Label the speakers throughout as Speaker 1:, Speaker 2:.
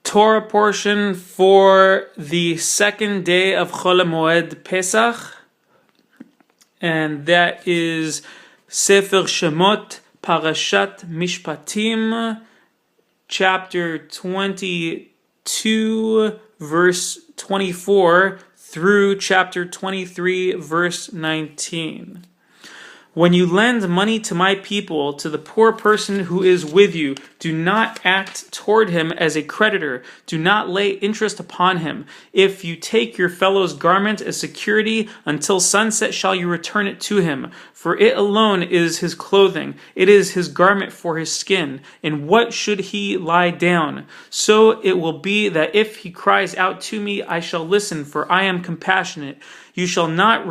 Speaker 1: Torah portion for the second day of Chol Hamoed Pesach, and that is Sefer Shemot, Parashat Mishpatim, chapter 22, verse 24, through chapter 23, verse 19. When you lend money to my people, to the poor person who is with you, do not act toward him as a creditor. Do not lay interest upon him. If you take your fellow's garment as security, until sunset shall you return it to him. For it alone is his clothing. It is his garment for his skin. In what should he lie down? So it will be that if he cries out to me, I shall listen, for I am compassionate. You shall not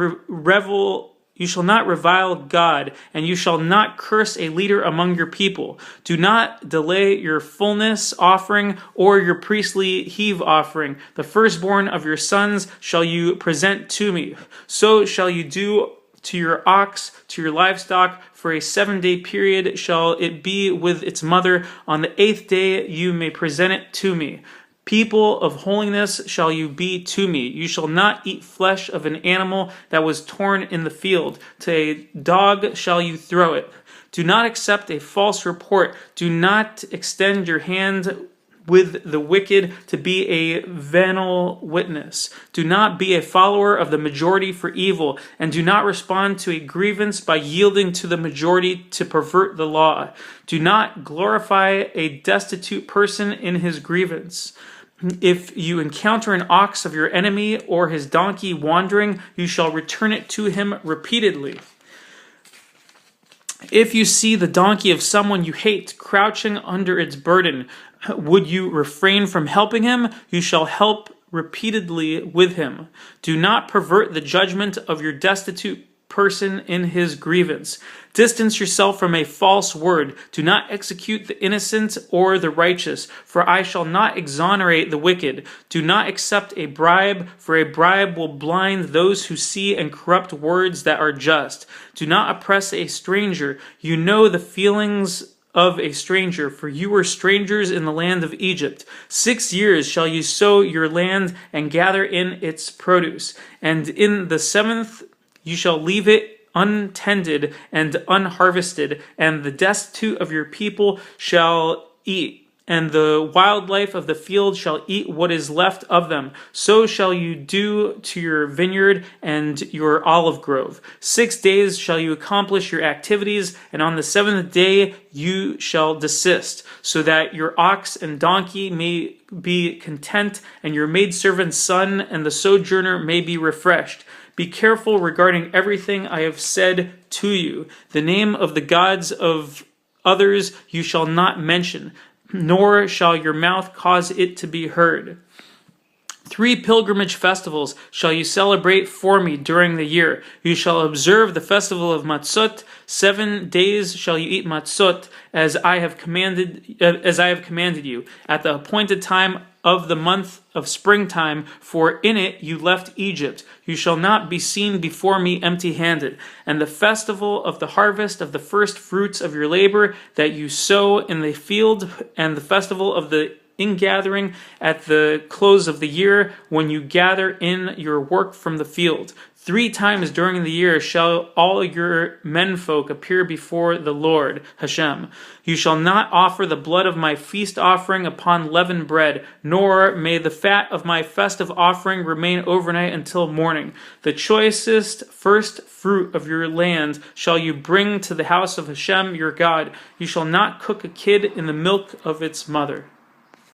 Speaker 1: You shall not revile God, and you shall not curse a leader among your people. Do not delay your fullness offering or your priestly heave offering. The firstborn of your sons shall you present to me. So shall you do to your ox, to your livestock. For a 7-day period shall it be with its mother. On the 8th day you may present it to me. People of holiness shall you be to me. You shall not eat flesh of an animal that was torn in the field. To a dog shall you throw it. Do not accept a false report. Do not extend your hand with the wicked to be a venal witness. Do not be a follower of the majority for evil, and do not respond to a grievance by yielding to the majority to pervert the law. Do not glorify a destitute person in his grievance. If you encounter an ox of your enemy or his donkey wandering, you shall return it to him repeatedly. If you see the donkey of someone you hate crouching under its burden, would you refrain from helping him? You shall help repeatedly with him. Do not pervert the judgment of your destitute person in his grievance. Distance yourself from a false word. Do not execute the innocent or the righteous, for I shall not exonerate the wicked. Do not accept a bribe, for a bribe will blind those who see and corrupt words that are just. Do not oppress a stranger. You know the feelings of a stranger, for you were strangers in the land of Egypt. 6 years shall you sow your land and gather in its produce, and in the 7th you shall leave it untended and unharvested, and the destitute of your people shall eat, and the wildlife of the field shall eat what is left of them. So shall you do to your vineyard and your olive grove. 6 days shall you accomplish your activities, and on the 7th day you shall desist, so that your ox and donkey may be content, and your maidservant's son and the sojourner may be refreshed. Be careful regarding everything I have said to you. The name of the gods of others you shall not mention, nor shall your mouth cause it to be heard. 3 pilgrimage festivals shall you celebrate for me during the year. You shall observe the festival of Matzot. 7 days shall you eat matzot, as I have commanded you, at the appointed time of the month of springtime, for in it you left Egypt. You shall not be seen before me empty-handed. And the festival of the harvest of the first fruits of your labor that you sow in the field, and the festival of the ingathering at the close of the year, when you gather in your work from the field. 3 times during the year shall all your menfolk appear before the Lord, Hashem. You shall not offer the blood of my feast offering upon leavened bread, nor may the fat of my festive offering remain overnight until morning. The choicest first fruit of your land shall you bring to the house of Hashem your God. You shall not cook a kid in the milk of its mother.